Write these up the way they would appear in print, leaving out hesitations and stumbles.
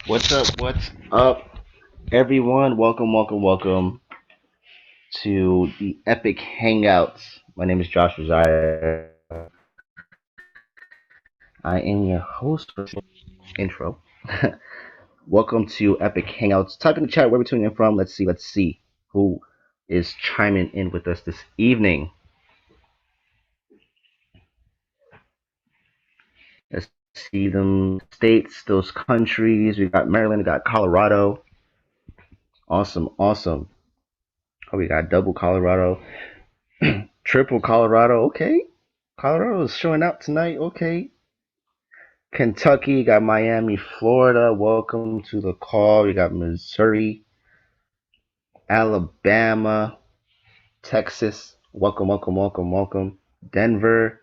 What's up, everyone? Welcome to the Epic Hangouts. My name is Josh Rosier. I am your host for this intro. Welcome to Epic Hangouts. Type in the chat where we're tuning in from. Let's see who is chiming in with us this evening. Let's see them states, those countries. We got Maryland, we got Colorado. Awesome. Oh, we got double Colorado. Triple Colorado, okay. Colorado is showing out tonight, okay. Kentucky, got Miami, Florida. Welcome to the call. We got Missouri, Alabama, Texas. Welcome. Denver.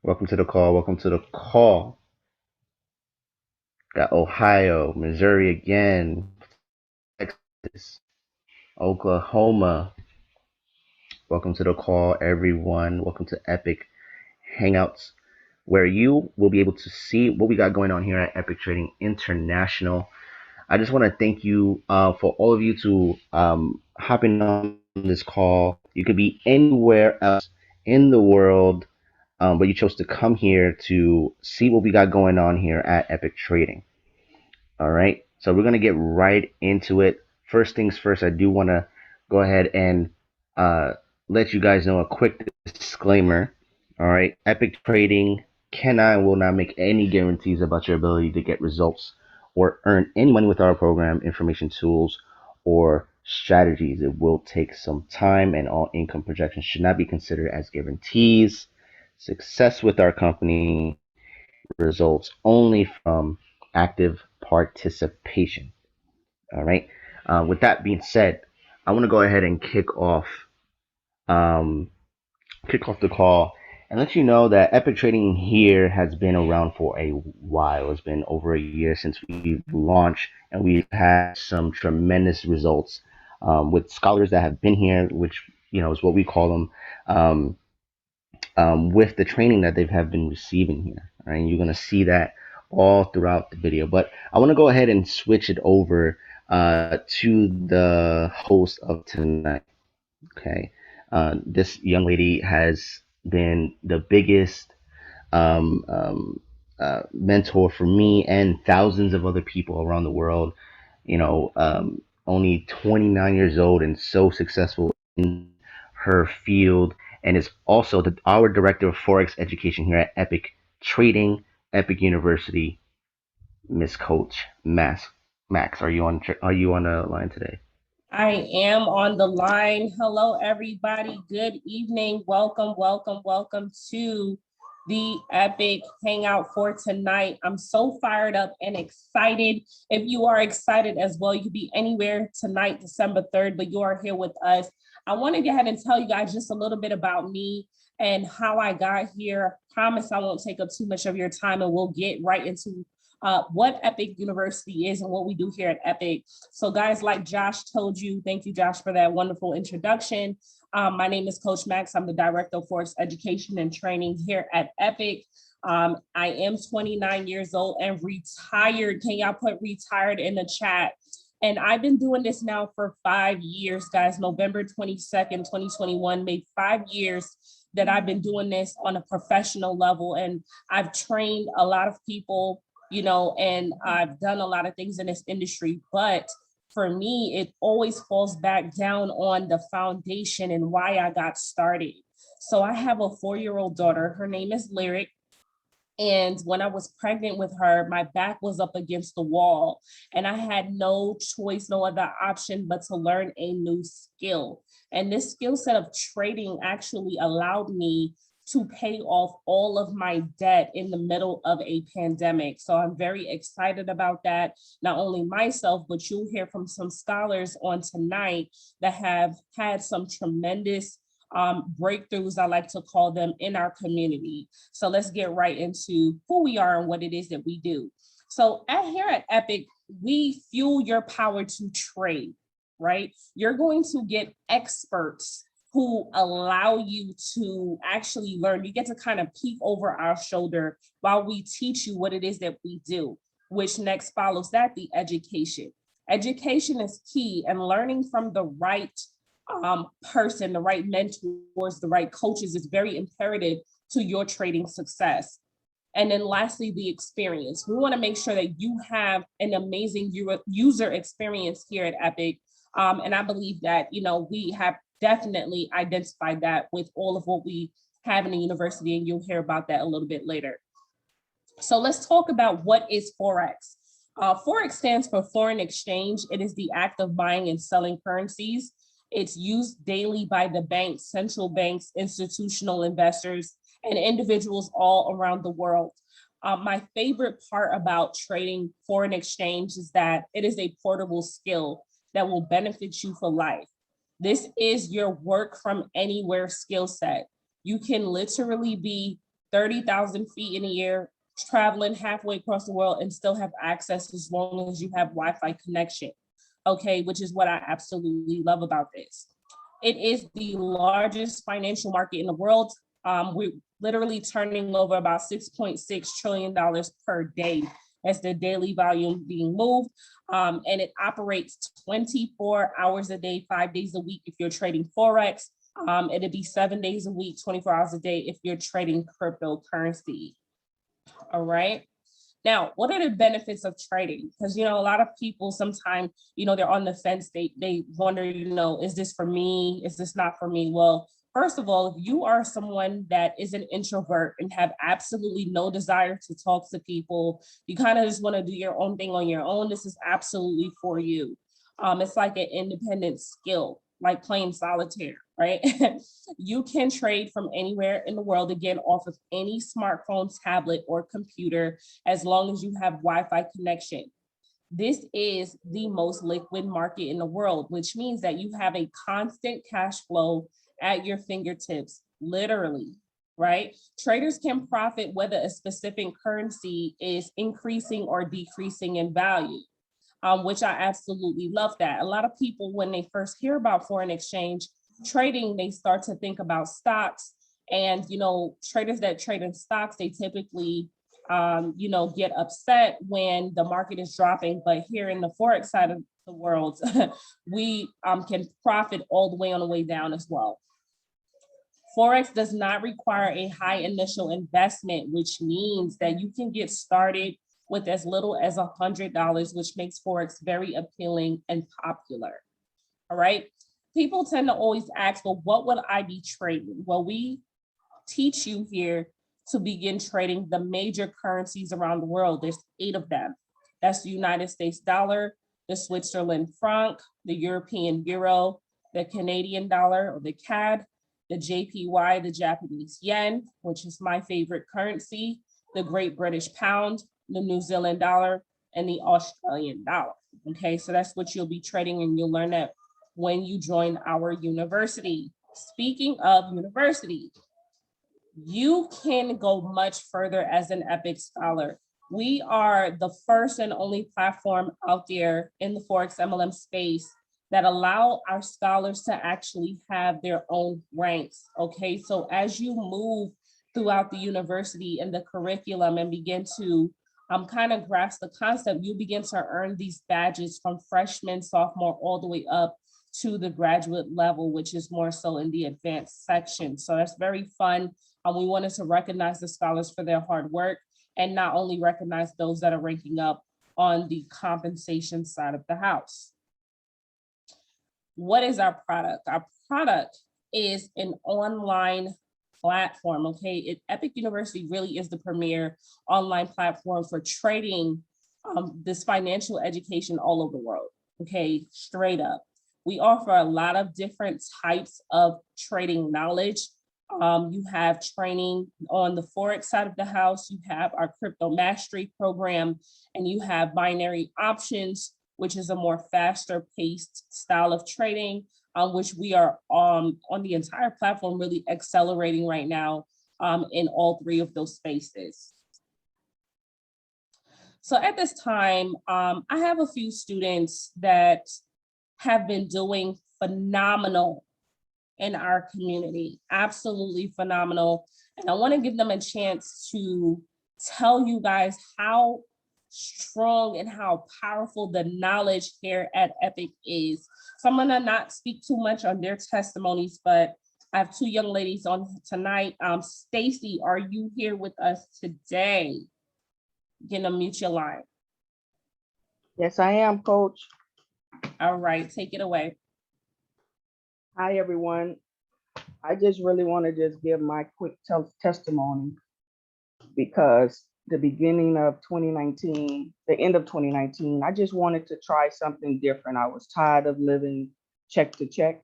Welcome to the call. Got Ohio, Missouri again, Texas, Oklahoma. Welcome to the call, everyone. Welcome to Epic Hangouts, where you will be able to see what we got going on here at Epic Trading International. I just want to thank you for all of you to hopping on this call. You could be anywhere else in the world, but you chose to come here to see what we got going on here at Epic Trading. All right, so we're gonna get right into it. First things first, I do want to go ahead and uh, let you guys know a quick disclaimer. All right, Epic Trading cannot and will not make any guarantees about your ability to get results or earn any money with our program, information tools, or strategies. It will take some time, and all income projections should not be considered as guarantees. Success with our company results only from active participation. All right. With that being said, I want to go ahead and um, kick off the call and let you know that Epic Trading here has been around for a while. It's been over a year since we launched, and we've had some tremendous results with scholars that have been here, which is what we call them. With the training that they have been receiving here. All right, and you're going to see that all throughout the video. But I want to go ahead and switch it over to the host of tonight. Okay, this young lady has been the biggest um, um, mentor for me and thousands of other people around the world. Only 29 years old and so successful in her field, and is also our director of Forex education here at Epic Trading, Epic University. Miss Coach Max, are you on the line today? I am on the line. Hello, everybody. Good evening. Welcome to the Epic Hangout for tonight. I'm so fired up and excited. If you are excited as well, you could be anywhere tonight, December 3rd, but you are here with us. I want to go ahead and tell you guys just a little bit about me and how I got here. I promise I won't take up too much of your time, and we'll get right into what Epic University is and what we do here at Epic. So guys, like Josh told you, thank you, Josh, for that wonderful introduction. My name is Coach Max. I'm the Director of Forex Education and Training here at Epic. I am 29 years old and retired. Can y'all put retired in the chat? And I've been doing this now for 5 years, guys. November 22nd, 2021 made 5 years that I've been doing this on a professional level. And I've trained a lot of people, and I've done a lot of things in this industry, but for me, it always falls back down on the foundation and why I got started. So I have a 4-year-old daughter. Her name is Lyric. And when I was pregnant with her, my back was up against the wall and I had no choice, no other option but to learn a new skill. And this skill set of trading actually allowed me to pay off all of my debt in the middle of a pandemic. So I'm very excited about that. Not only myself, but you'll hear from some scholars on tonight that have had some tremendous breakthroughs, I like to call them, in our community. So let's get right into who we are and what it is that we do. So here at Epic, we fuel your power to trade, right? You're going to get experts who allow you to actually learn. You get to kind of peek over our shoulder while we teach you what it is that we do, which next follows that, the education. Education is key, and learning from the right person, the right mentors, the right coaches is very imperative to your trading success. And then lastly, the experience. We want to make sure that you have an amazing user experience here at Epic. And I believe that, we have definitely identified that with all of what we have in the university, and you'll hear about that a little bit later. So let's talk about what is Forex. Forex stands for foreign exchange. It is the act of buying and selling currencies. It's used daily by the banks, central banks, institutional investors, and individuals all around the world. My favorite part about trading foreign exchange is that it is a portable skill that will benefit you for life. This is your work from anywhere skill set. You can literally be 30,000 feet in the air, traveling halfway across the world, and still have access as long as you have Wi-Fi connection. Okay, which is what I absolutely love about this. It is the largest financial market in the world. We're literally turning over about $6.6 trillion per day as the daily volume being moved. And it operates 24 hours a day, 5 days a week if you're trading Forex. It'd be 7 days a week, 24 hours a day if you're trading cryptocurrency. All right. Now, what are the benefits of trading? Because, a lot of people sometimes, they're on the fence. They wonder, is this for me? Is this not for me? Well, first of all, if you are someone that is an introvert and have absolutely no desire to talk to people, you kind of just want to do your own thing on your own, this is absolutely for you. It's like an independent skill, like playing solitaire, right? You can trade from anywhere in the world, again, off of any smartphone, tablet, or computer, as long as you have Wi-Fi connection. This is the most liquid market in the world, which means that you have a constant cash flow at your fingertips, literally, right? Traders can profit whether a specific currency is increasing or decreasing in value. Which I absolutely love that. A lot of people, when they first hear about foreign exchange trading, they start to think about stocks. And, traders that trade in stocks, they typically, get upset when the market is dropping. But here in the Forex side of the world, we can profit all the way on the way down as well. Forex does not require a high initial investment, which means that you can get started with as little as $100, which makes Forex very appealing and popular. All right. People tend to always ask, well, what would I be trading? Well, we teach you here to begin trading the major currencies around the world. There's 8 of them. That's the United States dollar, the Switzerland franc, the European euro, the Canadian dollar or the CAD, the JPY, the Japanese yen, which is my favorite currency, the Great British pound, the New Zealand dollar, and the Australian dollar. Okay, so that's what you'll be trading, and you'll learn that when you join our university. Speaking of university, you can go much further as an Epic Scholar. We are the first and only platform out there in the Forex MLM space that allow our scholars to actually have their own ranks. Okay, so as you move throughout the university and the curriculum and begin to kind of grasp the concept, you begin to earn these badges from freshman, sophomore, all the way up to the graduate level, which is more so in the advanced section. So that's very fun. We wanted to recognize the scholars for their hard work and not only recognize those that are ranking up on the compensation side of the house. What is our product? Our product is an online platform, okay? Epic University really is the premier online platform for trading this financial education all over the world, okay? Straight up. We offer a lot of different types of trading knowledge. You have training on the Forex side of the house, you have our crypto mastery program, and you have binary options, which is a more faster paced style of trading, which we are on the entire platform really accelerating right now in all 3 of those spaces. So at this time, I have a few students that have been doing phenomenal in our community. Absolutely phenomenal. And I want to give them a chance to tell you guys how strong and how powerful the knowledge here at Epic is. So I'm gonna not speak too much on their testimonies, but I have two young ladies on tonight. Stacy, are you here with us today? You can unmute your line. Yes, I am, Coach. All right, take it away. Hi, everyone. I just really want to just give my quick testimony because the beginning of 2019, the end of 2019, I just wanted to try something different. I was tired of living check to check.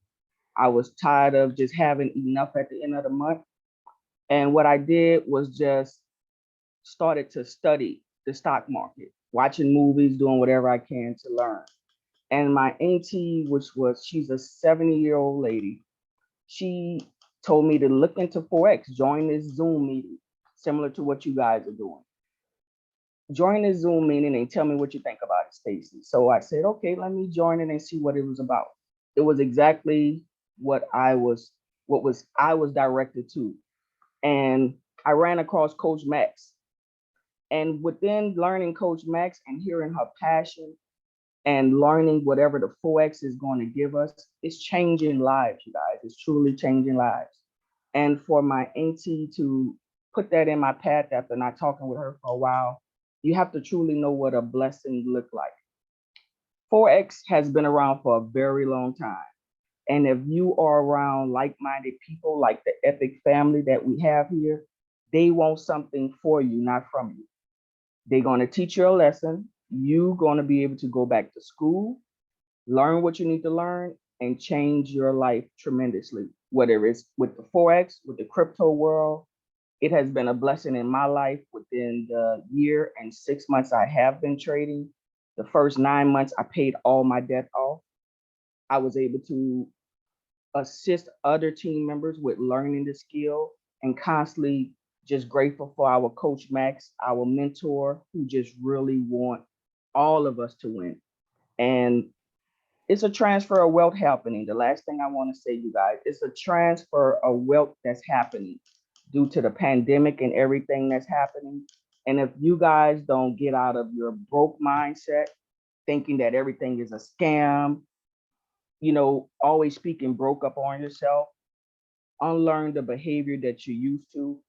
I was tired of just having enough at the end of the month. And what I did was just started to study the stock market, watching movies, doing whatever I can to learn. And my auntie, she's a 70-year-old lady, she told me to look into Forex, join this Zoom meeting, similar to what you guys are doing. Join this Zoom meeting and tell me what you think about it, Stacy. So I said, okay, let me join it and see what it was about. It was exactly what I was directed to. And I ran across Coach Max. And within learning Coach Max and hearing her passion and learning whatever the Forex is going to give us, it's changing lives, you guys. It's truly changing lives. And for my auntie to put that in my path after not talking with her for a while, you have to truly know what a blessing looks like. Forex has been around for a very long time. And if you are around like-minded people like the Epic family that we have here, they want something for you, not from you. They're going to teach you a lesson. You're going to be able to go back to school, learn what you need to learn, and change your life tremendously. Whether it's with the Forex, with the crypto world, it has been a blessing in my life. Within the year and 6 months I have been trading, the first 9 months I paid all my debt off. I was able to assist other team members with learning the skill, and constantly just grateful for our coach Max, our mentor, who just really want all of us to win. And it's a transfer of wealth happening. The last thing I want to say, you guys, it's a transfer of wealth that's happening due to the pandemic and everything that's happening. And if you guys don't get out of your broke mindset, thinking that everything is a scam, always speaking broke up on yourself, unlearn the behavior that you're used to,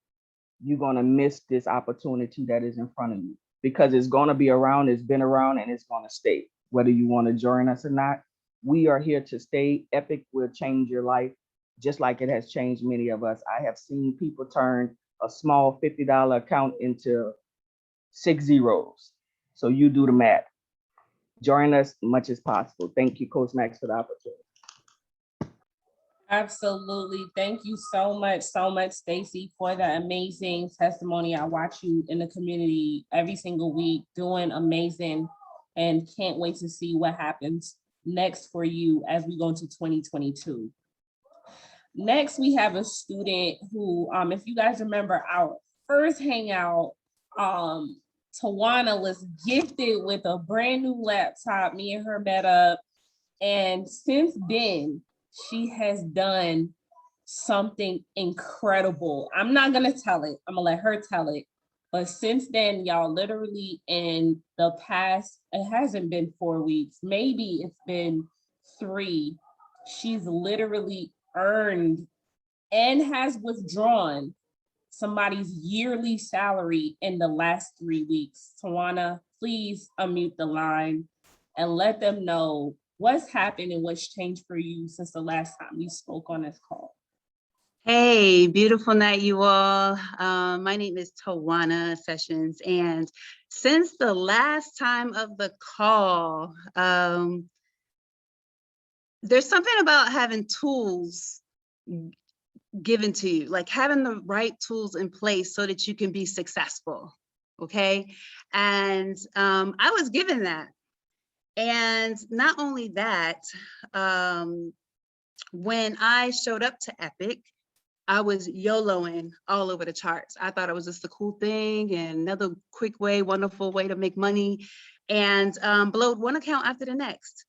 you're going to miss this opportunity that is in front of you, because it's going to be around, it's been around, and it's going to stay. Whether you want to join us or not, we are here to stay. Epic will change your life just like it has changed many of us. I have seen people turn a small $50 account into 6 zeros. So you do the math. Join us much as possible. Thank you, Coach Max, for the opportunity. Absolutely. Thank you so much, Stacy, for the amazing testimony. I watch you in the community every single week doing amazing, and can't wait to see what happens next for you as we go into 2022. Next, we have a student who, if you guys remember our first hangout, Tawana was gifted with a brand new laptop. Me and her met up, and since then, she has done something incredible. I'm not gonna tell it. I'm gonna let her tell it. But since then, y'all, literally in the past, it hasn't been 4 weeks, maybe it's been 3. She's literally earned and has withdrawn somebody's yearly salary in the last 3 weeks. Tawana, please unmute the line and let them know what's happened and what's changed for you since the last time we spoke on this call. Hey, beautiful night, you all. My name is Tawana Sessions, and since the last time of the call, there's something about having tools given to you, like having the right tools in place so that you can be successful, okay? And I was given that. And not only that, when I showed up to Epic, I was YOLOing all over the charts. I thought it was just a cool thing and another quick way, wonderful way to make money, and blowed one account after the next.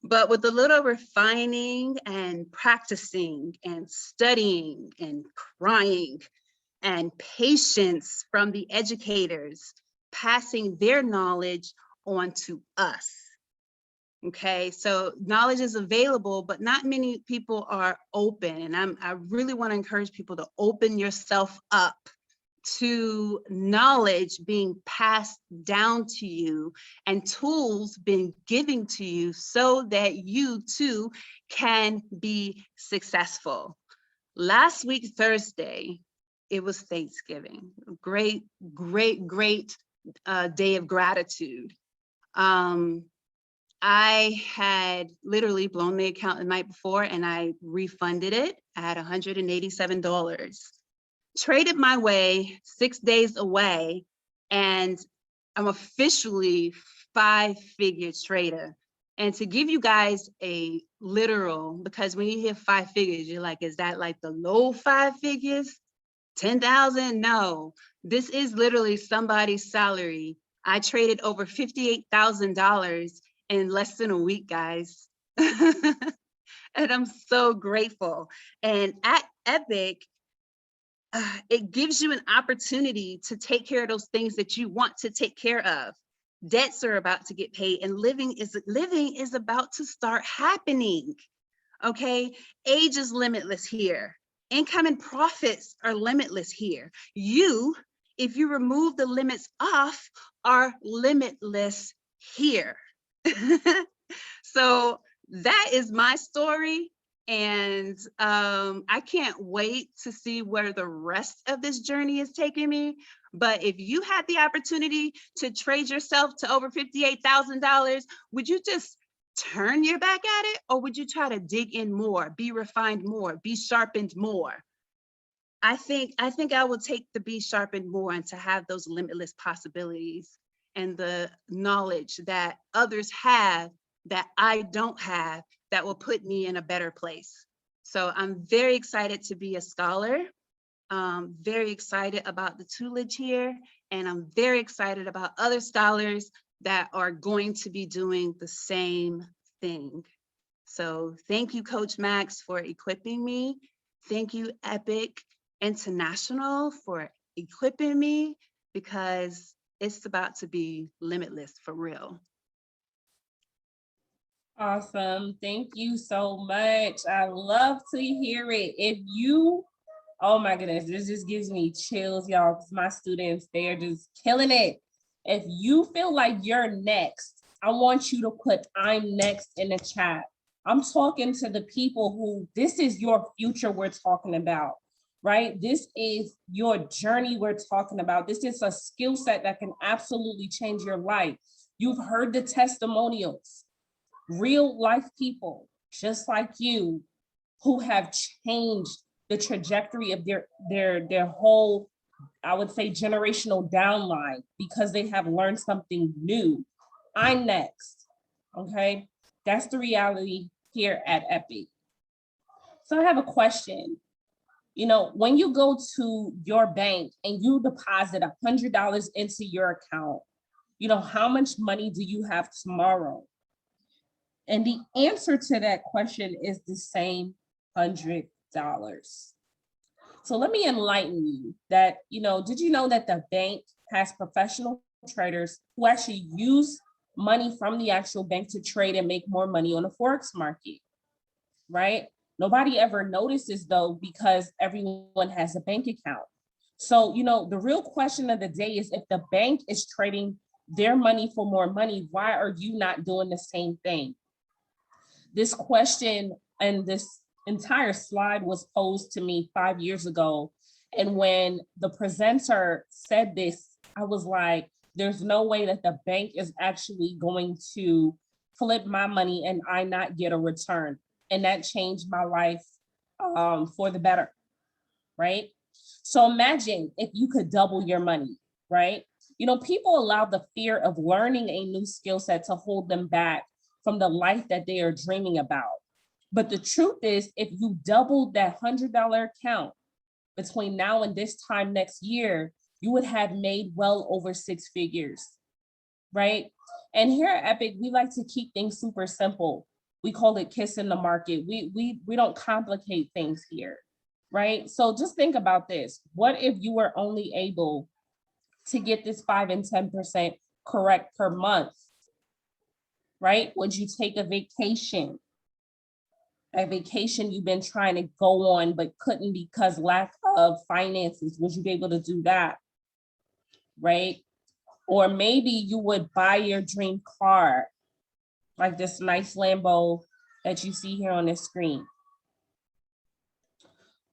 But with a little refining and practicing and studying and crying and patience from the educators, passing their knowledge on to us. Okay, so knowledge is available, but not many people are open. And I really want to encourage people to open yourself up to knowledge being passed down to you and tools being given to you so that you too can be successful. Last week, Thursday, it was Thanksgiving. Great, great, great day of gratitude. I had literally blown the account the night before and I refunded it. I had $187. Traded my way 6 days away, and I'm officially 5-figure trader. And to give you guys a literal, because when you hear 5 figures, you're like, is that like the low 5 figures? 10,000? No, this is literally somebody's salary. I traded over $58,000 in less than a week, guys. And I'm so grateful. And at Epic, it gives you an opportunity to take care of those things that you want to take care of. Debts are about to get paid, and living is about to start happening. Okay, age is limitless here. Income and profits are limitless here. You, if you remove the limits off, are limitless here. So that is my story. And I can't wait to see where the rest of this journey is taking me. But if you had the opportunity to trade yourself to over $58,000, would you just turn your back at it? Or would you try to dig in more, be refined more, be sharpened more? I think I will take the be sharpened more and to have those limitless possibilities and the knowledge that others have that I don't have, that will put me in a better place. So I'm very excited to be a scholar. Very excited about the tutelage here. And I'm very excited about other scholars that are going to be doing the same thing. So thank you, Coach Max, for equipping me. Thank you, Epic International, for equipping me, because it's about to be limitless for real. Awesome. Thank you so much. I love to hear it. If you, oh my goodness, this just gives me chills, y'all, because my students, they're just killing it. If you feel like you're next, I want you to put I'm next in the chat. I'm talking to the people who, this is your future we're talking about, right? This is your journey we're talking about. This is a skill set that can absolutely change your life. You've heard the testimonials. Real life people just like you who have changed the trajectory of their whole, I would say, generational downline because they have learned something new. I'm next. Okay, that's the reality here at Epic. So I have a question. You know, when you go to your bank and you deposit $100 into your account, you know, how much money do you have tomorrow? And the answer to that question is the same $100. So let me enlighten you that, you know, did you know that the bank has professional traders who actually use money from the actual bank to trade and make more money on the Forex market, right? Nobody ever notices though, because everyone has a bank account. So, you know, the real question of the day is if the bank is trading their money for more money, why are you not doing the same thing? This question and this entire slide was posed to me 5 years ago. And when the presenter said this, I was like, there's no way that the bank is actually going to flip my money and I not get a return. And that changed my life for the better, right? So imagine if you could double your money, right? You know, people allow the fear of learning a new skill set to hold them back from the life that they are dreaming about. But the truth is, if you doubled that $100 account between now and this time next year, you would have made well over 6 figures. right? And here at Epic, we like to keep things super simple. We call it kissing the market. We don't complicate things here, right? So just think about this. What if you were only able to get this 5 and 10% correct per month, right? Would you take a vacation? A vacation you've been trying to go on but couldn't because lack of finances? Would you be able to do that, right? Or maybe you would buy your dream car, like this nice Lambo that you see here on the screen.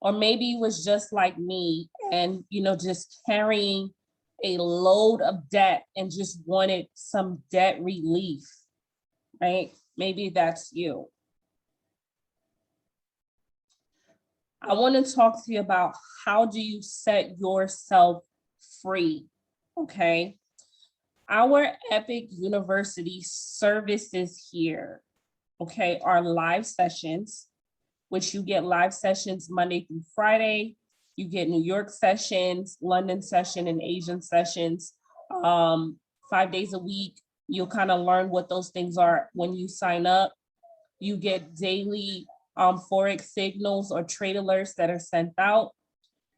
Or maybe it was just like me and, just carrying a load of debt and just wanted some debt relief, right? Maybe that's you. I want to talk to you about how do you set yourself free, okay? Our Epic University services here, okay, are live sessions, which you get live sessions Monday through Friday. You get New York sessions, London session, and Asian sessions 5 days a week. You'll kind of learn what those things are when you sign up. You get daily Forex signals or trade alerts that are sent out.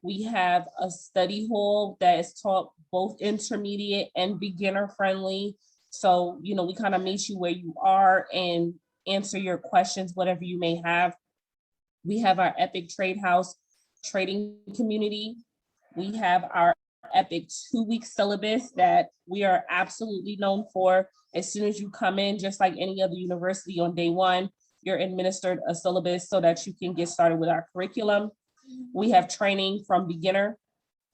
We have a study hall that is taught both intermediate and beginner friendly. So, we kind of meet you where you are and answer your questions, whatever you may have. We have our Epic Trade House trading community. We have our Epic 2-week syllabus that we are absolutely known for. As soon as you come in, just like any other university on day one, you're administered a syllabus so that you can get started with our curriculum. We have training from beginner,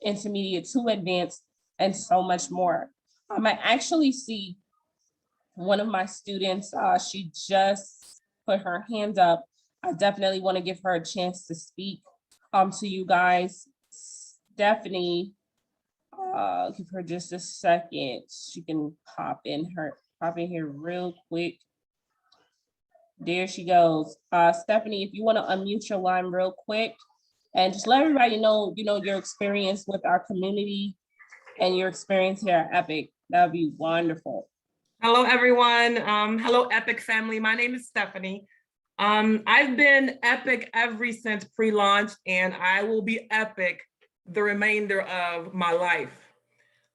intermediate to advanced, and so much more. I actually see one of my students, she just put her hand up. I definitely want to give her a chance to speak to you guys. Stephanie, give her just a second. She can pop in here real quick. There she goes. Stephanie, if you want to unmute your line real quick and just let everybody know, your experience with our community and your experience here at Epic, that would be wonderful. Hello, everyone. Hello, Epic family. My name is Stephanie. I've been Epic ever since pre-launch, and I will be Epic the remainder of my life.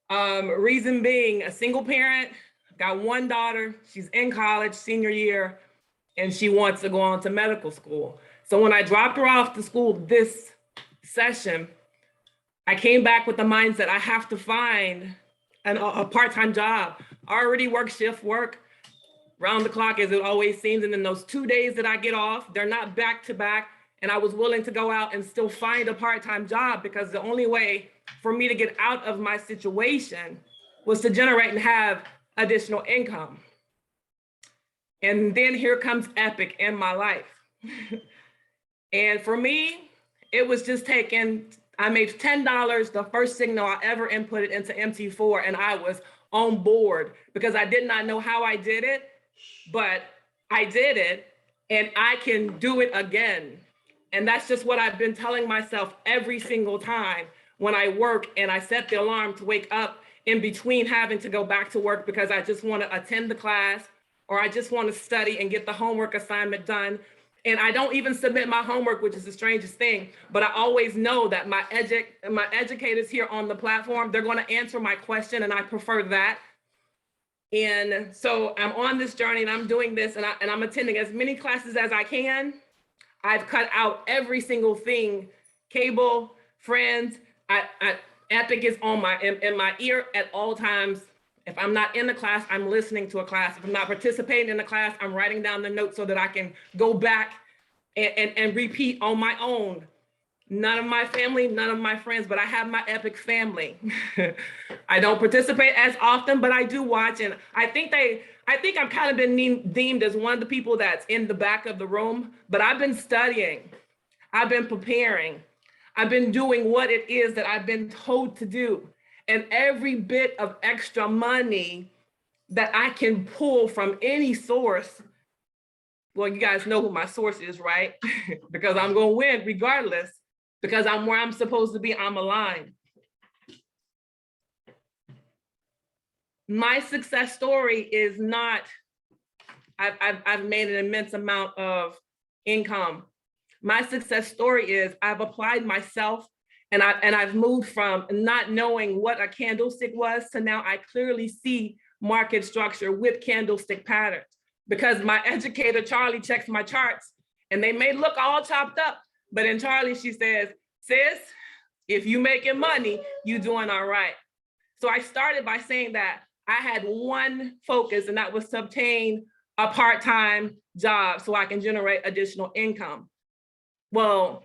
Reason being, a single parent, got one daughter, she's in college, senior year, and she wants to go on to medical school. So when I dropped her off to school this session, I came back with the mindset I have to find a part-time job. I already work shift work, round the clock as it always seems. And then those 2 days that I get off, they're not back to back. And I was willing to go out and still find a part-time job because the only way for me to get out of my situation was to generate and have additional income. And then here comes Epic in my life. And for me, it was just I made $10 the first signal I ever inputted into MT4, and I was on board because I did not know how I did it, but I did it and I can do it again. And that's just what I've been telling myself every single time when I work and I set the alarm to wake up in between having to go back to work because I just want to attend the class or I just want to study and get the homework assignment done. And I don't even submit my homework, which is the strangest thing, but I always know that my educators here on the platform, they're going to answer my question, and I prefer that. And so I'm on this journey and I'm doing this and I'm attending as many classes as I can. I've cut out every single thing, cable, friends, Epic is on in my ear at all times. If I'm not in the class, I'm listening to a class. If I'm not participating in the class, I'm writing down the notes so that I can go back and repeat on my own. None of my family, none of my friends, but I have my Epic family. I don't participate as often, but I do watch. And I think I've kind of been deemed as one of the people that's in the back of the room, but I've been studying. I've been preparing. I've been doing what it is that I've been told to do. And every bit of extra money that I can pull from any source, well, you guys know who my source is, right? Because I'm going to win regardless, because I'm where I'm supposed to be, I'm aligned. my success story is not, I've made an immense amount of income. My success story is I've applied myself, and I've moved from not knowing what a candlestick was to now I clearly see market structure with candlestick patterns, because my educator, Charlie, checks my charts and they may look all chopped up, but in Charlie, she says, sis, if you making money, you doing all right. So I started by saying that I had one focus, and that was to obtain a part-time job so I can generate additional income. Well,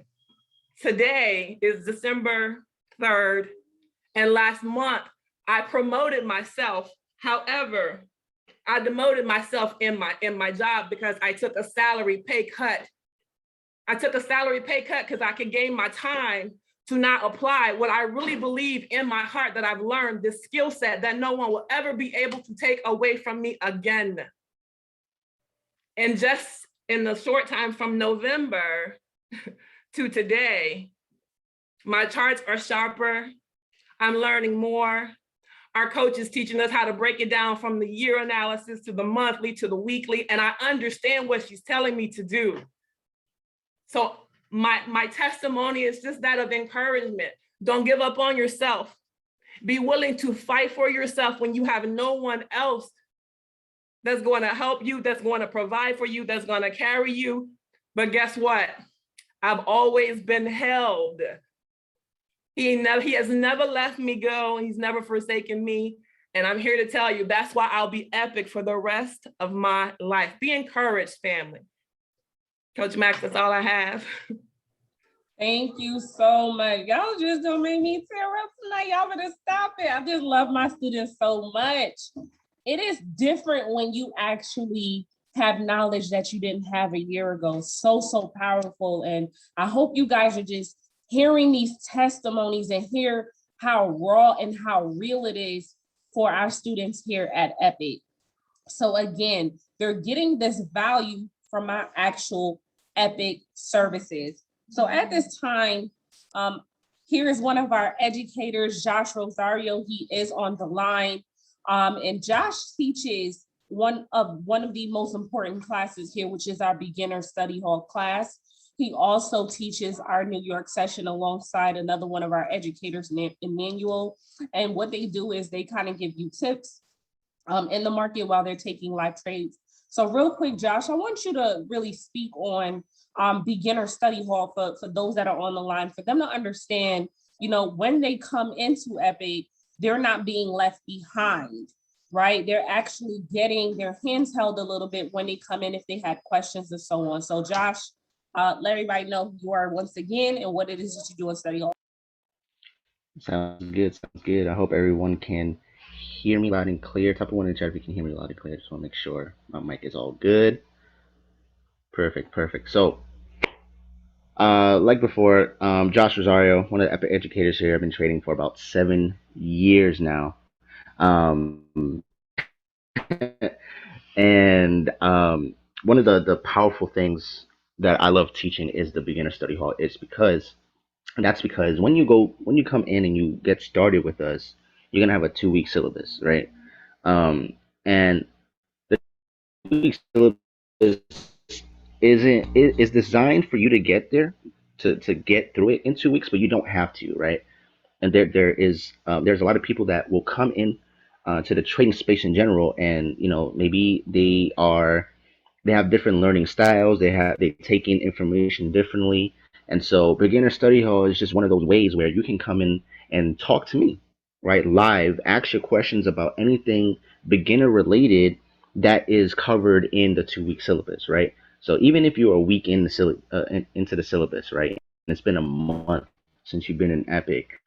today is December 3rd, and last month I promoted myself. However, I demoted myself in my job because I took a salary pay cut. I took a salary pay cut because I could gain my time to not apply what I really believe in my heart that I've learned, this skill set that no one will ever be able to take away from me again. And just in the short time from November to today, my charts are sharper. I'm learning more. Our coach is teaching us how to break it down from the year analysis to the monthly to the weekly, and I understand what she's telling me to do. So my testimony is just that of encouragement. Don't give up on yourself. Be willing to fight for yourself when you have no one else that's going to help you, that's going to provide for you, that's going to carry you. But guess what? I've always been held. He has never left me go. He's never forsaken me. And I'm here to tell you, that's why I'll be epic for the rest of my life. Be encouraged, family. Coach Max, that's all I have. Thank you so much. Y'all just don't make me tear up tonight. Y'all better stop it. I just love my students so much. It is different when you actually have knowledge that you didn't have a year ago. So powerful. And I hope you guys are just hearing these testimonies and hear how raw and how real it is for our students here at Epic. So again, they're getting this value from our actual Epic services. So at this time, here is one of our educators, Josh Rosario. He is on the line. And Josh teaches one of the most important classes here, which is our beginner study hall class. He also teaches our New York session alongside another one of our educators, Emmanuel. And what they do is they kind of give you tips in the market while they're taking live trades. So real quick, Josh, I want you to really speak on beginner study hall for those that are on the line, for them to understand, when they come into Epic, they're not being left behind, right? They're actually getting their hands held a little bit when they come in if they had questions and so on. So Josh, let everybody know who you are once again and what it is that you do in study hall. Sounds good. Sounds good. I hope everyone can hear me loud and clear. Type of one in the chat if you can hear me loud and clear. Just want to make sure my mic is all good. Perfect. So, like before, Josh Rosario, one of the Epic educators here. I've been trading for about 7 years now. And one of the powerful things that I love teaching is the beginner study hall. That's because when you come in and you get started with us, you're gonna have a 2-week syllabus, right? And the 2-week syllabus is designed for you to get there, to get through it in 2 weeks, but you don't have to, right? And there's a lot of people that will come in to the trading space in general, and maybe they have different learning styles. They take in information differently, and so beginner study hall is just one of those ways where you can come in and talk to me, right, live, ask your questions about anything beginner related that is covered in the 2-week syllabus, right? So even if you're a week into the syllabus, right, and it's been a month since you've been in Epic,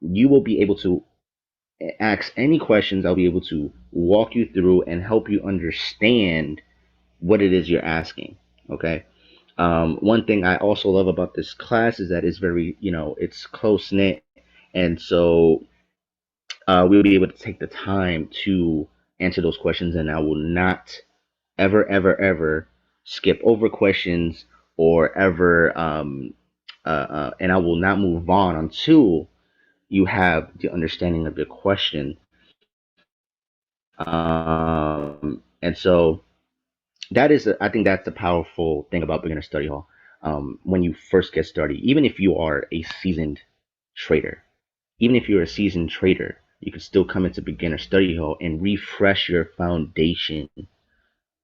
you will be able to ask any questions. I'll be able to walk you through and help you understand what it is you're asking. Okay. One thing I also love about this class is that it's very, it's close knit, and so we'll be able to take the time to answer those questions, and I will not ever skip over questions or ever and I will not move on until you have the understanding of your question And so that is, I think that's the powerful thing about beginner study hall. When you first get started, even if you are a seasoned trader, even if you're a seasoned trader, you can still come into beginner study hall and refresh your foundation,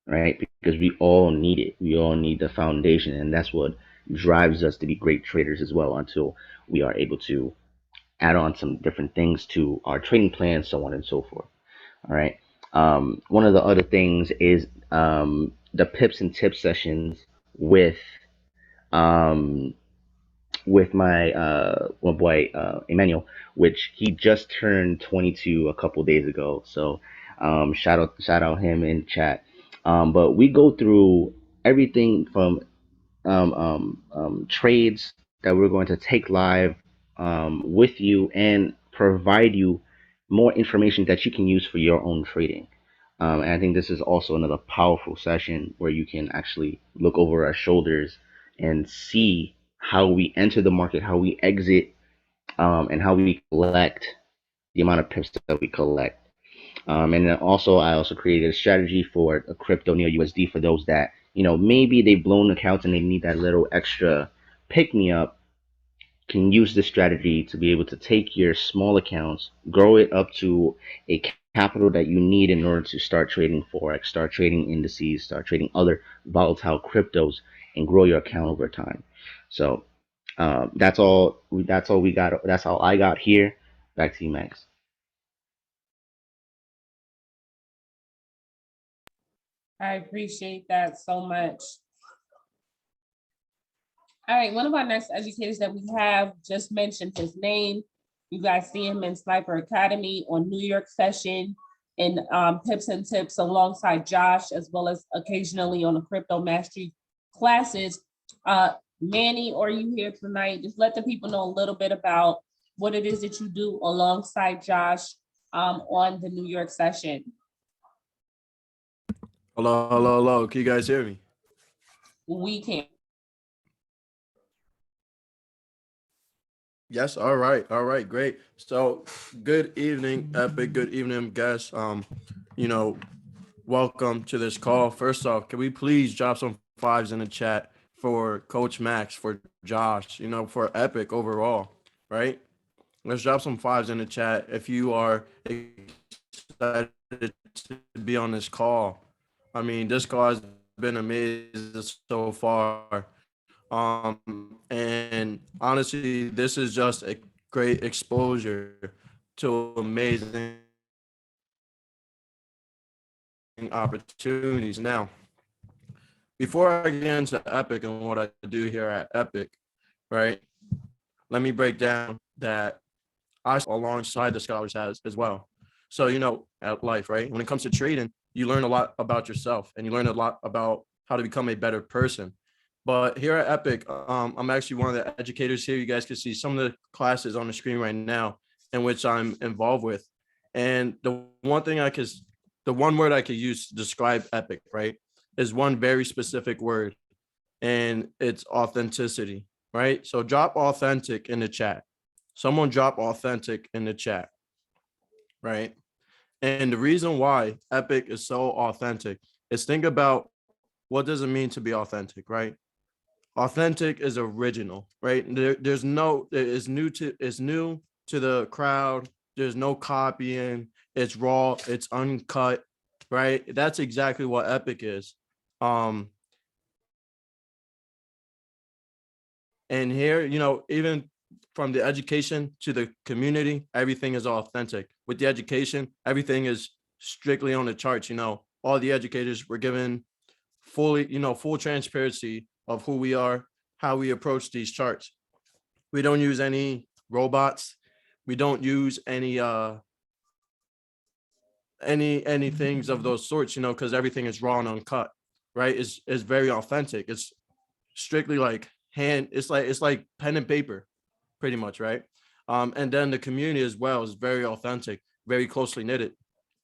right? Because we all need it. We all need the foundation, and that's what drives us to be great traders as well until we are able to add on some different things to our trading plan, so on and so forth. All right. One of the other things is the pips and tips sessions with um, my boy Emmanuel, which he just turned 22 a couple days ago. So shout out him in chat. But we go through everything from trades that we're going to take live with you and provide you more information that you can use for your own trading. And I think this is also another powerful session where you can actually look over our shoulders and see how we enter the market, how we exit, and how we collect the amount of pips that we collect. And then also, I also created a strategy for a crypto near USD for those that, maybe they've blown accounts and they need that little extra pick me up. Can use this strategy to be able to take your small accounts, grow it up to a capital that you need in order to start trading Forex, start trading indices, start trading other volatile cryptos, and grow your account over time. So that's all. That's all we got. That's all I got here. Back to you, Max. I appreciate that so much. All right, one of our next educators that we have just mentioned his name. You guys see him in Sniper Academy on New York session and Pips and Tips alongside Josh, as well as occasionally on the Crypto Mastery classes. Manny, are you here tonight? Just let the people know a little bit about what it is that you do alongside Josh on the New York session. Hello, hello, hello. Can you guys hear me? We can. Yes. All right, great. So good evening, Epic. Good evening, guests. Welcome to this call. First off, can we please drop some fives in the chat for Coach Max, for Josh, for Epic overall, right? Let's drop some fives in the chat if you are excited to be on this call. I mean, this call has been amazing so far. And honestly, this is just a great exposure to amazing opportunities. Now, before I get into Epic and what I do here at Epic, right? Let me break down that I alongside the scholars has as well. So, at life, right? When it comes to trading, you learn a lot about yourself and you learn a lot about how to become a better person. But here at Epic, I'm actually one of the educators here. You guys can see some of the classes on the screen right now in which I'm involved with. And the one word I could use to describe Epic, right, is one very specific word, and it's authenticity, right? So drop authentic in the chat. Someone drop authentic in the chat, right? And the reason why Epic is so authentic is think about what does it mean to be authentic, right? Authentic is original, right? It's new to the crowd. There's no copying. It's raw. It's uncut, right? That's exactly what Epic is. And here, even from the education to the community, everything is authentic. With the education, everything is strictly on the charts. All the educators were given full transparency of who we are, how we approach these charts. We don't use any robots. We don't use any things of those sorts, because everything is raw and uncut, right? It's very authentic. It's strictly like it's like pen and paper, pretty much, right? And then the community as well is very authentic, very closely knitted.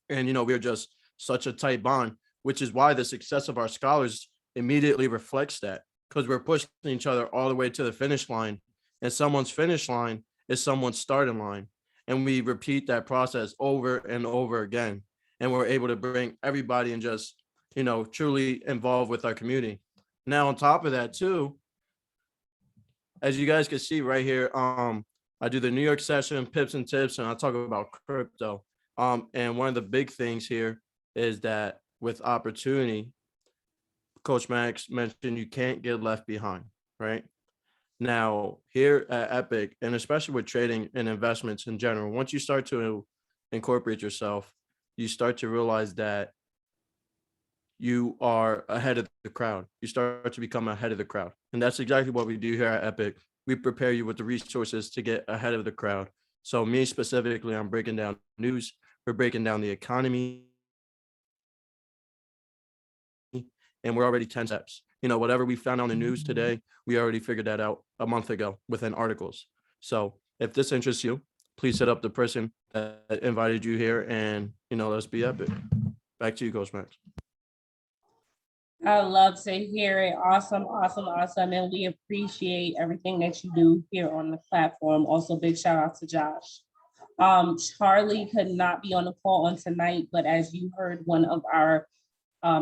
And we're just such a tight bond, which is why the success of our scholars immediately reflects that, because we're pushing each other all the way to the finish line, and someone's finish line is someone's starting line. And we repeat that process over and over again. and we're able to bring everybody and just, truly involved with our community. Now, on top of that too, as you guys can see right here, I do the New York session, pips and tips, and I talk about crypto. And one of the big things here is that with opportunity, Coach Max mentioned you can't get left behind, right? Now, here at Epic, and especially with trading and investments in general, once you start to incorporate yourself, you start to realize that you are ahead of the crowd. You start to become ahead of the crowd. And that's exactly what we do here at Epic. We prepare you with the resources to get ahead of the crowd. So me specifically, I'm breaking down news. We're breaking down the economy. And we're already 10 steps. Whatever we found on the news today, we already figured that out a month ago within articles. So if this interests you, please hit up the person that invited you here, and, let's be Epic. Back to you, Coach Max. I love to hear it. Awesome, awesome, awesome. And we appreciate everything that you do here on the platform. Also, big shout out to Josh. Charlie could not be on the call on tonight, but as you heard one of our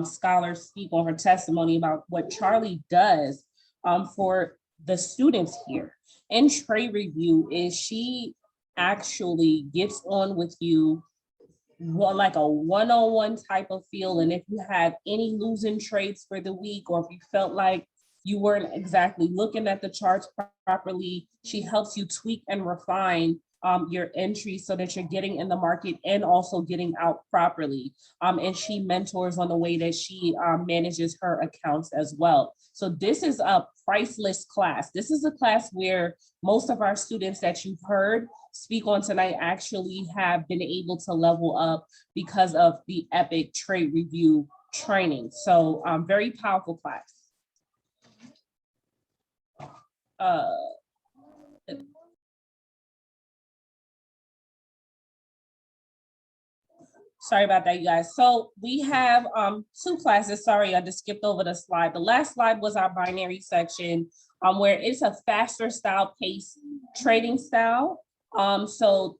scholars speak on her testimony about what Charlie does for the students here in trade review, is she actually gets on with you like a one-on-one type of feel. And if you have any losing trades for the week, or if you felt like you weren't exactly looking at the charts properly, she helps you tweak and refine your entries so that you're getting in the market and also getting out properly. And she mentors on the way that she manages her accounts as well. So this is a priceless class. This is a class where most of our students that you've heard speak on tonight actually have been able to level up because of the Epic Trade Review training. So very powerful class. Sorry about that, you guys. So we have two classes. Sorry, I just skipped over the slide. The last slide was our binary section, where it's a faster style pace trading style. So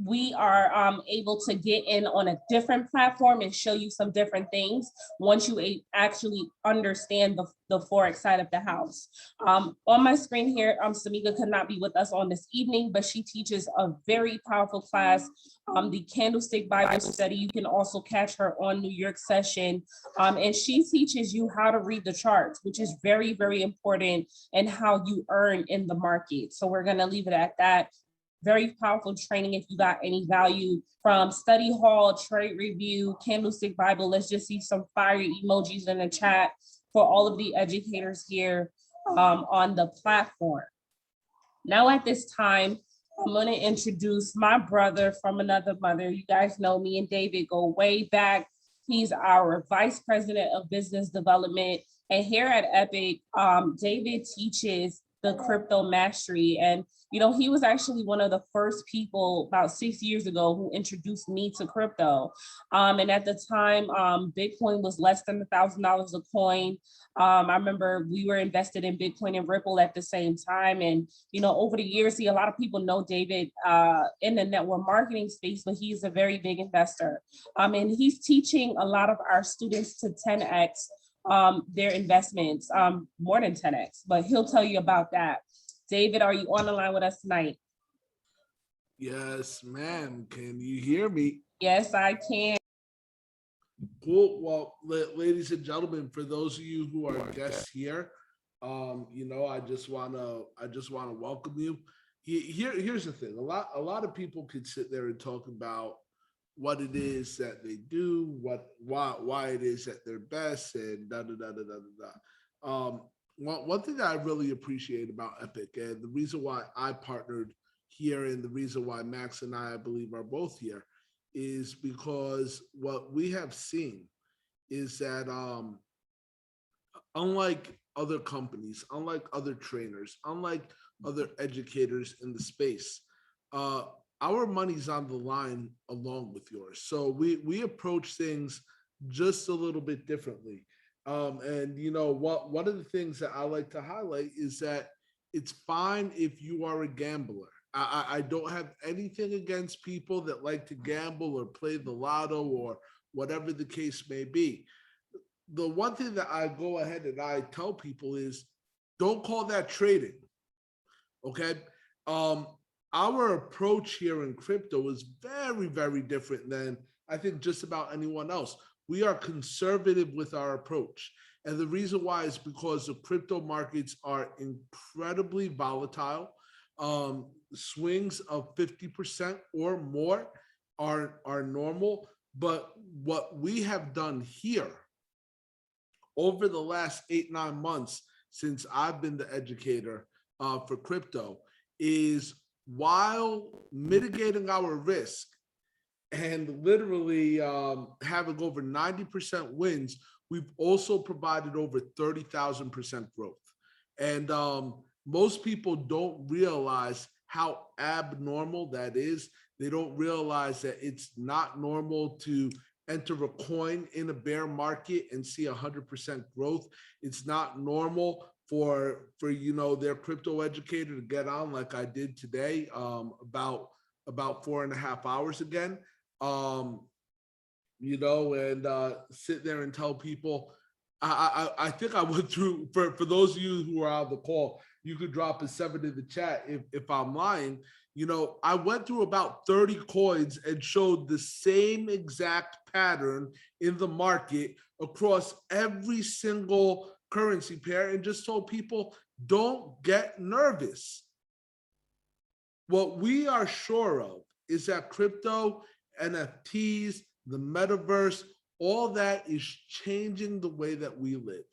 we are able to get in on a different platform and show you some different things once you actually understand the Forex side of the house. On my screen here, Samika could not be with us on this evening, but she teaches a very powerful class, the Candlestick Bible Study. You can also catch her on New York session. And she teaches you how to read the charts, which is very, very important, and how you earn in the market. So we're gonna leave it at that. Very powerful training. If you got any value from study hall, trade review, Candlestick Bible, let's just see some fire emojis in the chat for all of the educators here on the platform. Now at this time, I'm going to introduce my brother from another mother. You guys know me and David go way back. He's our Vice President of Business Development. And here at Epic, David teaches the crypto mastery. And he was actually one of the first people about 6 years ago who introduced me to crypto. And at the time, Bitcoin was less than $1,000 a coin. I remember we were invested in Bitcoin and Ripple at the same time. And, over the years, a lot of people know David in the network marketing space, but he's a very big investor. And he's teaching a lot of our students to 10X their investments, more than 10X, but he'll tell you about that. David, are you on the line with us tonight? Yes, ma'am. Can you hear me? Yes, I can. Cool. Well, ladies and gentlemen, for those of you who are guests here, I just wanna welcome you. Here's the thing. A lot of people could sit there and talk about what it is that they do, why it is that they're best, and da da da da da da. One thing that I really appreciate about Epic, and the reason why I partnered here, and the reason why Max and I believe are both here, is because what we have seen is that unlike other companies, unlike other trainers, unlike other educators in the space, our money's on the line along with yours. So we approach things just a little bit differently. And one of the things that I like to highlight is that it's fine if you are a gambler. I don't have anything against people that like to gamble or play the lotto or whatever the case may be. The one thing that I go ahead and I tell people is don't call that trading. Okay. Um, our approach here in crypto is very, very different than I think just about anyone else. We are conservative with our approach. And the reason why is because the crypto markets are incredibly volatile. Swings of 50% or more are normal. But what we have done here over the last 8-9 months since I've been the educator for crypto is while mitigating our risk and literally having over 90% wins, we've also provided over 30,000% growth. And most people don't realize how abnormal that is. They don't realize that it's not normal to enter a coin in a bear market and see 100% growth. It's not normal for their crypto educator to get on like I did today, about 4.5 hours again, and sit there and tell people. I think I went through, for those of you who are on the call, you could drop a 7 in the chat if I'm lying. I went through about 30 coins and showed the same exact pattern in the market across every single currency pair and just told people, don't get nervous. What we are sure of is that crypto, NFTs, the metaverse, all that is changing the way that we live.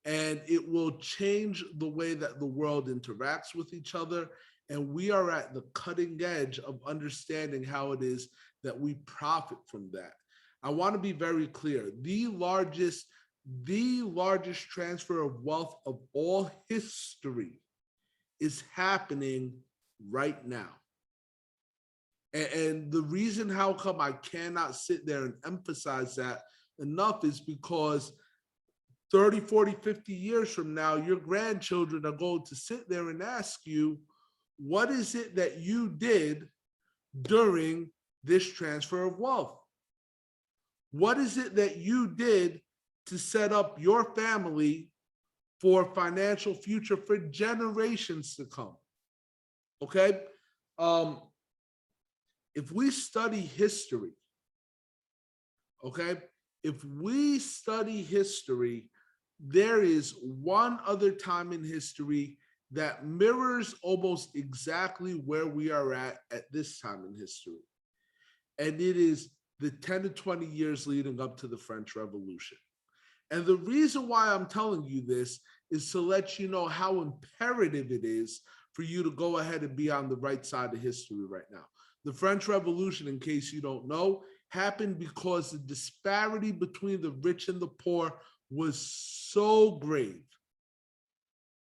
And it will change the way that the world interacts with each other. And we are at the cutting edge of understanding how it is that we profit from that. I want to be very clear. The largest transfer of wealth of all history is happening right now. And the reason how come I cannot sit there and emphasize that enough is because 30, 40, 50 years from now, your grandchildren are going to sit there and ask you, what is it that you did during this transfer of wealth? What is it that you did to set up your family for financial future for generations to come? Okay? If we study history, okay? If we study history, there is one other time in history that mirrors almost exactly where we are at this time in history. And it is the 10 to 20 years leading up to the French Revolution. And the reason why I'm telling you this is to let you know how imperative it is for you to go ahead and be on the right side of history right now. The French Revolution, in case you don't know, happened because the disparity between the rich and the poor was so grave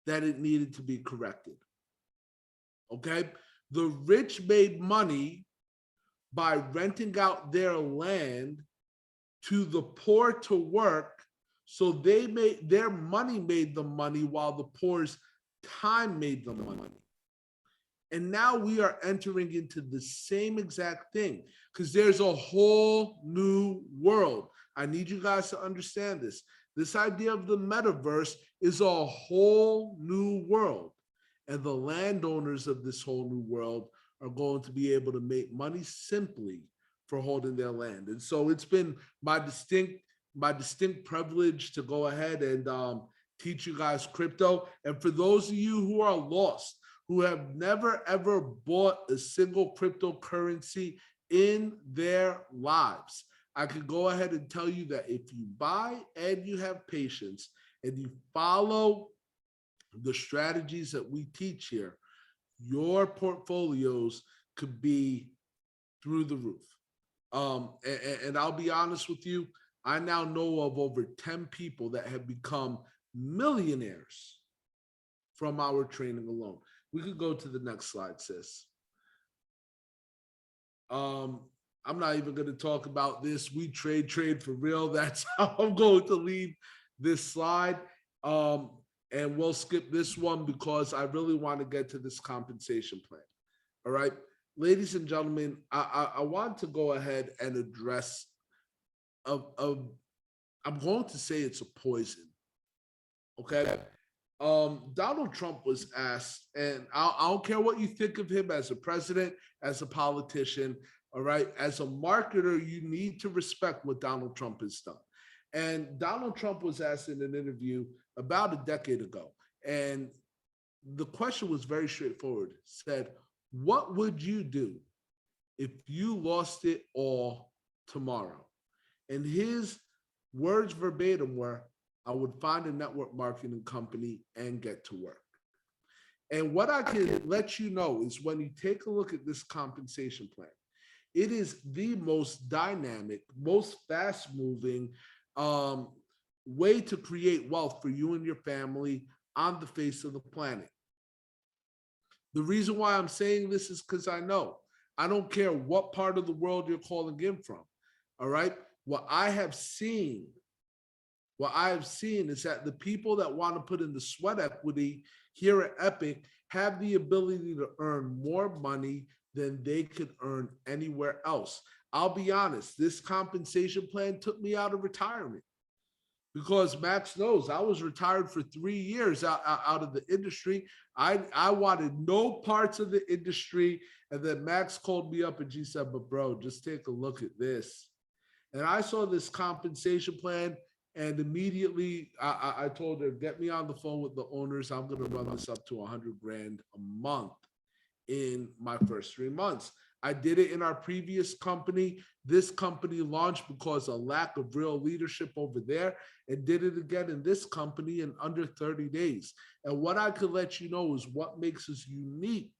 that it needed to be corrected. Okay? The rich made money by renting out their land to the poor to work, so their money made the money while the poor's time made the money. And now we are entering into the same exact thing because there's a whole new world. I need you guys to understand this. This idea of the metaverse is a whole new world. And the landowners of this whole new world are going to be able to make money simply for holding their land. And so it's been my distinct privilege to go ahead and teach you guys crypto. And for those of you who are lost, who have never ever bought a single cryptocurrency in their lives, I could go ahead and tell you that if you buy and you have patience and you follow the strategies that we teach here, your portfolios could be through the roof. And I'll be honest with you, I now know of over 10 people that have become millionaires from our training alone. We could go to the next slide, sis. I'm not even going to talk about this. We trade for real. That's how I'm going to leave this slide. And we'll skip this one because I really want to get to this compensation plan. All right, ladies and gentlemen, I want to go ahead and address I'm going to say it's a poison. Okay. Donald Trump was asked, and I don't care what you think of him as a president, as a politician, all right, as a marketer, you need to respect what Donald Trump has done. And Donald Trump was asked in an interview about a decade ago, and the question was very straightforward. Said, what would you do if you lost it all tomorrow? And his words verbatim were, I would find a network marketing company and get to work. And what I can let you know is when you take a look at this compensation plan, it is the most dynamic, most fast moving way to create wealth for you and your family on the face of the planet. The reason why I'm saying this is because I know. I don't care what part of the world you're calling in from. All right. What I have seen is that the people that want to put in the sweat equity here at Epic have the ability to earn more money than they could earn anywhere else. I'll be honest, this compensation plan took me out of retirement because Max knows I was retired for 3 years out of the industry. I wanted no parts of the industry. And then Max called me up and she said, but bro, just take a look at this. And I saw this compensation plan, and immediately I told her, get me on the phone with the owners. I'm going to run this up to 100 grand a month in my first 3 months. I did it in our previous company. This company launched because of lack of real leadership over there, and did it again in this company in under 30 days. And what I could let you know is what makes us unique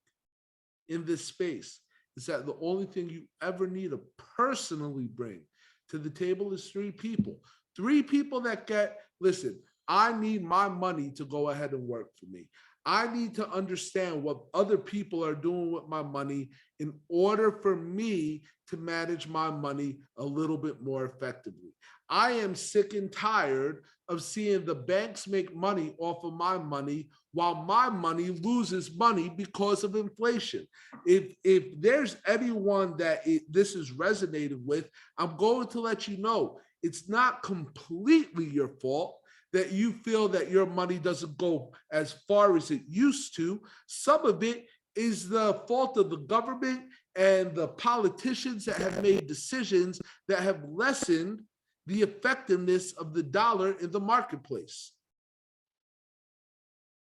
in this space is that the only thing you ever need to personally bring to the table is 3 people. 3 people that get, listen, I need my money to go ahead and work for me. I need to understand what other people are doing with my money in order for me to manage my money a little bit more effectively. I am sick and tired of seeing the banks make money off of my money while my money loses money because of inflation. If there's anyone that this is resonated with, I'm going to let you know it's not completely your fault that you feel that your money doesn't go as far as it used to. Some of it is the fault of the government and the politicians that have made decisions that have lessened the effectiveness of the dollar in the marketplace.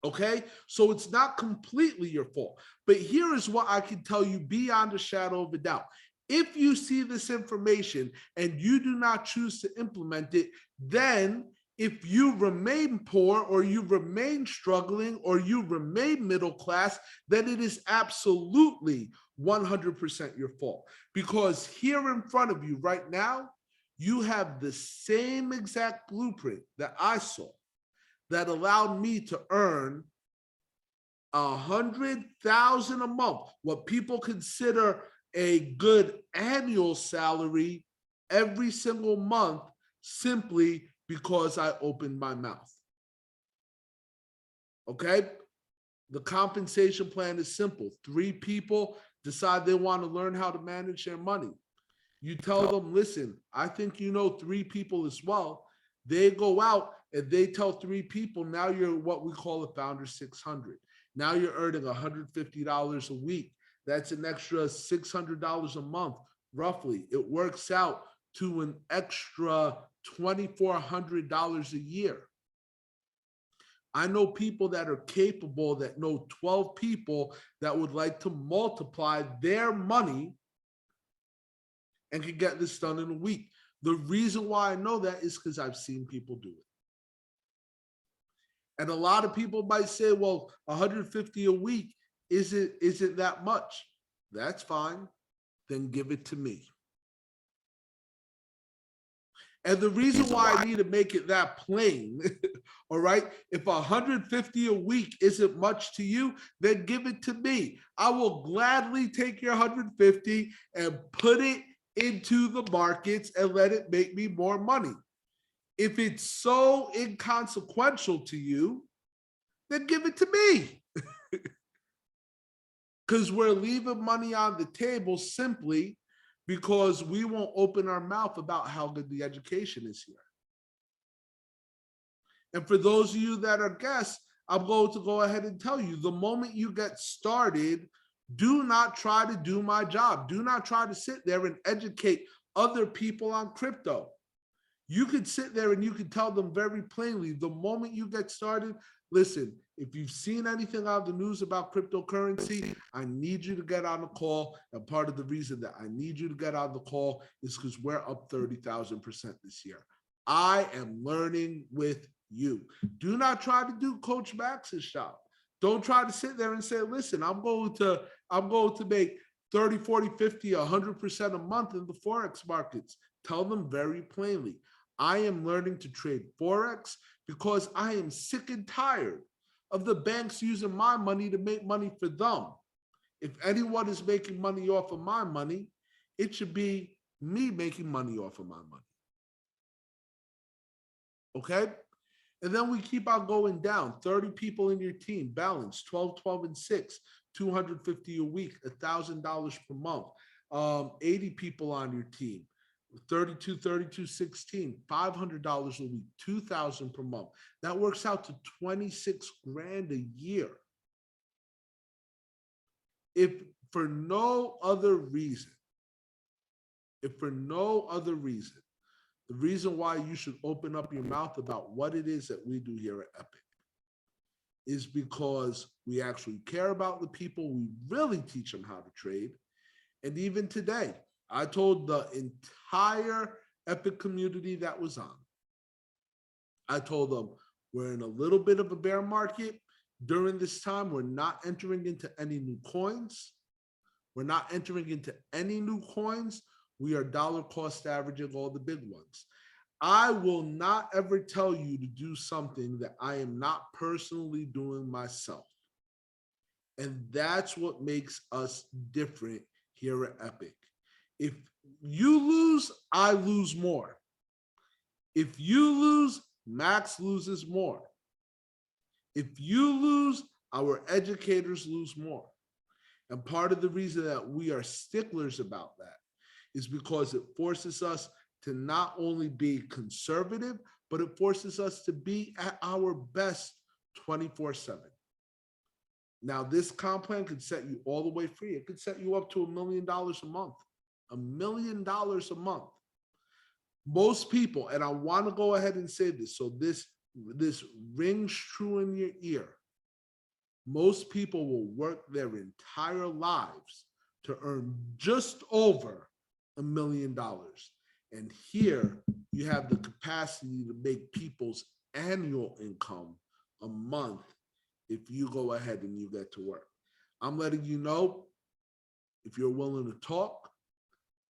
Okay, so it's not completely your fault. But here is what I can tell you beyond a shadow of a doubt. If you see this information and you do not choose to implement it, then if you remain poor or you remain struggling or you remain middle class, then it is absolutely 100% your fault. Because here in front of you right now, you have the same exact blueprint that I saw that allowed me to earn $100,000 a month, what people consider a good annual salary every single month, simply because I opened my mouth. Okay? The compensation plan is simple. 3 people decide they want to learn how to manage their money. You tell them, listen, I think you know 3 people as well. They go out and they tell 3 people, now you're what we call a founder 600. Now you're earning $150 a week. That's an extra $600 a month, roughly. It works out to an extra $2,400 a year. I know people that are capable, that know 12 people that would like to multiply their money and can get this done in a week. The reason why I know that is because I've seen people do it. And a lot of people might say, well, 150 a week isn't that much. That's fine. Then give it to me. And the reason why I need to make it that plain, all right, if 150 a week isn't much to you, then give it to me. I will gladly take your 150 and put it into the markets and let it make me more money. If it's so inconsequential to you, then give it to me. because we're leaving money on the table simply because we won't open our mouth about how good the education is here. And for those of you that are guests, I'm going to go ahead and tell you, the moment you get started, do not try to do my job. Do not try to sit there and educate other people on crypto. You could sit there and you could tell them very plainly, the moment you get started, listen, if you've seen anything out of the news about cryptocurrency, I need you to get on the call. And part of the reason that I need you to get on the call is because we're up 30,000% this year. I am learning with you. Do not try to do Coach Max's shop. Don't try to sit there and say, listen, I'm going to make 30, 40, 50, 100% a month in the Forex markets. Tell them very plainly, I am learning to trade Forex because I am sick and tired of the banks using my money to make money for them. If anyone is making money off of my money, it should be me making money off of my money. Okay? And then we keep on going down. 30 people in your team, balance, 12, 12, and 6, 250 a week, $1,000 per month. 80 people on your team, 32, 32, 16, $500 a week, 2,000 per month. That works out to 26 grand a year. If for no other reason, the reason why you should open up your mouth about what it is that we do here at Epic is because we actually care about the people. We really teach them how to trade. And even today, I told the entire Epic community that was on, I told them, we're in a little bit of a bear market. During this time, we're not entering into any new coins. We're not entering into any new coins. We are dollar cost averaging all the big ones. I will not ever tell you to do something that I am not personally doing myself. And that's what makes us different here at Epic. If you lose, I lose more. If you lose, Max loses more. If you lose, our educators lose more. And part of the reason that we are sticklers about that is because it forces us to not only be conservative, but it forces us to be at our best 24/7. Now, this comp plan could set you all the way free. It could set you up to $1 million a month. $1 million a month. Most people, and I want to go ahead and say this, so this rings true in your ear. Most people will work their entire lives to earn just over $1 million. And here you have the capacity to make people's annual income a month if you go ahead and you get to work. I'm letting you know, if you're willing to talk,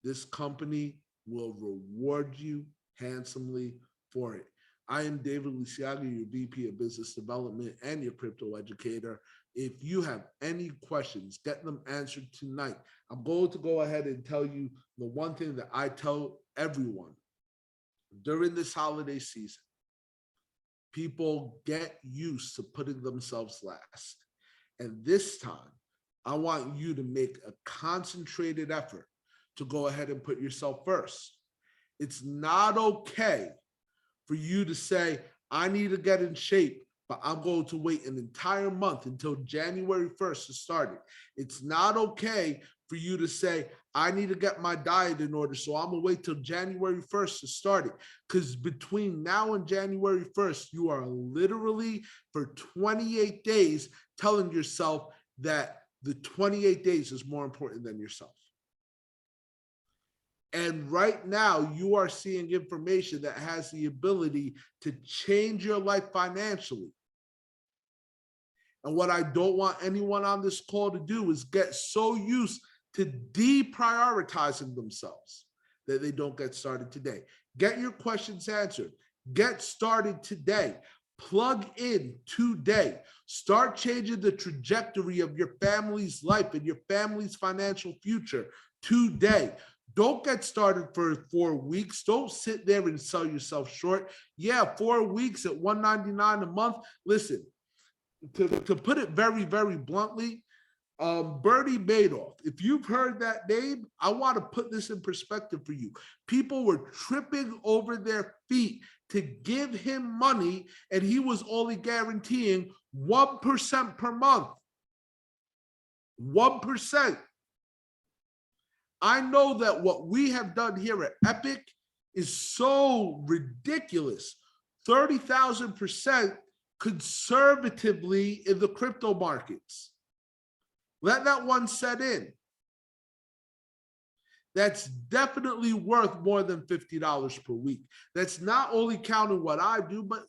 this company will reward you handsomely for it. I am David Luciaga, your VP of Business Development and your crypto educator. If you have any questions, get them answered tonight. I'm going to go ahead and tell you the one thing that I tell everyone during this holiday season. People get used to putting themselves last. And this time, I want you to make a concentrated effort to go ahead and put yourself first. It's not okay for you to say, I need to get in shape, but I'm going to wait an entire month until January 1st to start it. It's not okay for you to say, I need to get my diet in order, so I'm gonna wait till January 1st to start it. Because between now and January 1st, you are literally for 28 days telling yourself that the 28 days is more important than yourself. And right now, you are seeing information that has the ability to change your life financially. And what I don't want anyone on this call to do is get so used to deprioritizing themselves that they don't get started today. Get your questions answered. Get started today. Plug in today. Start changing the trajectory of your family's life and your family's financial future today. Don't get started for 4 weeks. Don't sit there and sell yourself short. Yeah, 4 weeks at $199 a month. Listen, to put it very, very bluntly, Bernie Madoff. If you've heard that name, I want to put this in perspective for you. People were tripping over their feet to give him money, and he was only guaranteeing 1% per month. 1%. I know that what we have done here at Epic is so ridiculous. 30,000% conservatively in the crypto markets. Let that one set in. That's definitely worth more than $50 per week. That's not only counting what I do, but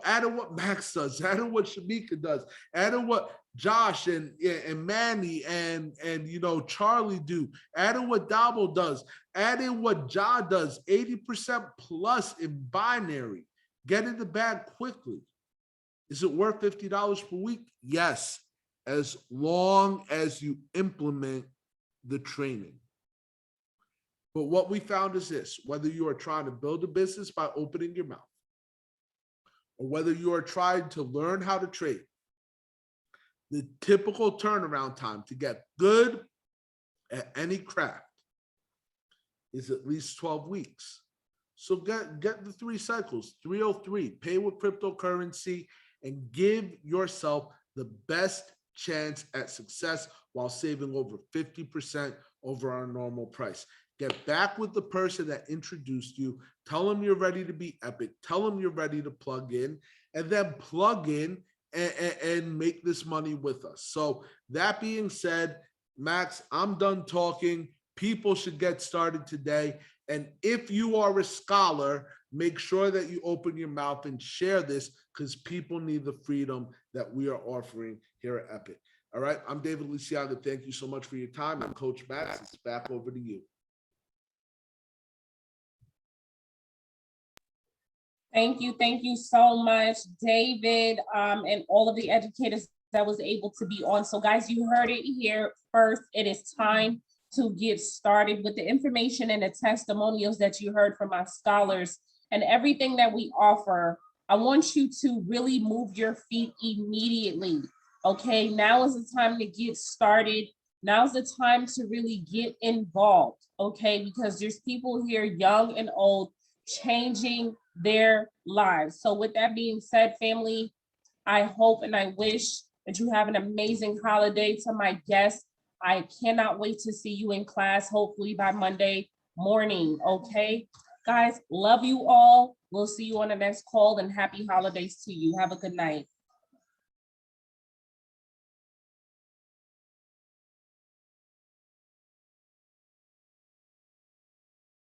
adding what Max does, adding what Shamika does, adding what Josh and Manny and Charlie do, adding what Dabo does, adding what Ja does, 80% plus in binary. Get in the bag quickly. Is it worth $50 per week? Yes, as long as you implement the training. But what we found is this: whether you are trying to build a business by opening your mouth, or whether you are trying to learn how to trade, the typical turnaround time to get good at any craft is at least 12 weeks. So get the 3 cycles, 303, pay with cryptocurrency, and give yourself the best chance at success while saving over 50% over our normal price. Get back with the person that introduced you. Tell them you're ready to be epic. Tell them you're ready to plug in, and then plug in and make this money with us. So that being said, Max, I'm done talking. People should get started today. And if you are a scholar, make sure that you open your mouth and share this, because people need the freedom that we are offering here at Epic. All right, I'm David Luciaga. Thank you so much for your time. I'm Coach Max. It's back over to you. Thank you so much, David, and all of the educators that was able to be on. So guys, you heard it here first. It is time to get started with the information and the testimonials that you heard from our scholars and everything that we offer. I want you to really move your feet immediately. Okay, now is the time to get started. Now's the time to really get involved, okay? Because there's people here, young and old, changing their lives. So with that being said, family, I hope and I wish that you have an amazing holiday. To my guests, I cannot wait to see you in class, hopefully by Monday morning, okay? Guys, love you all. We'll see you on the next call, and happy holidays to you. Have a good night.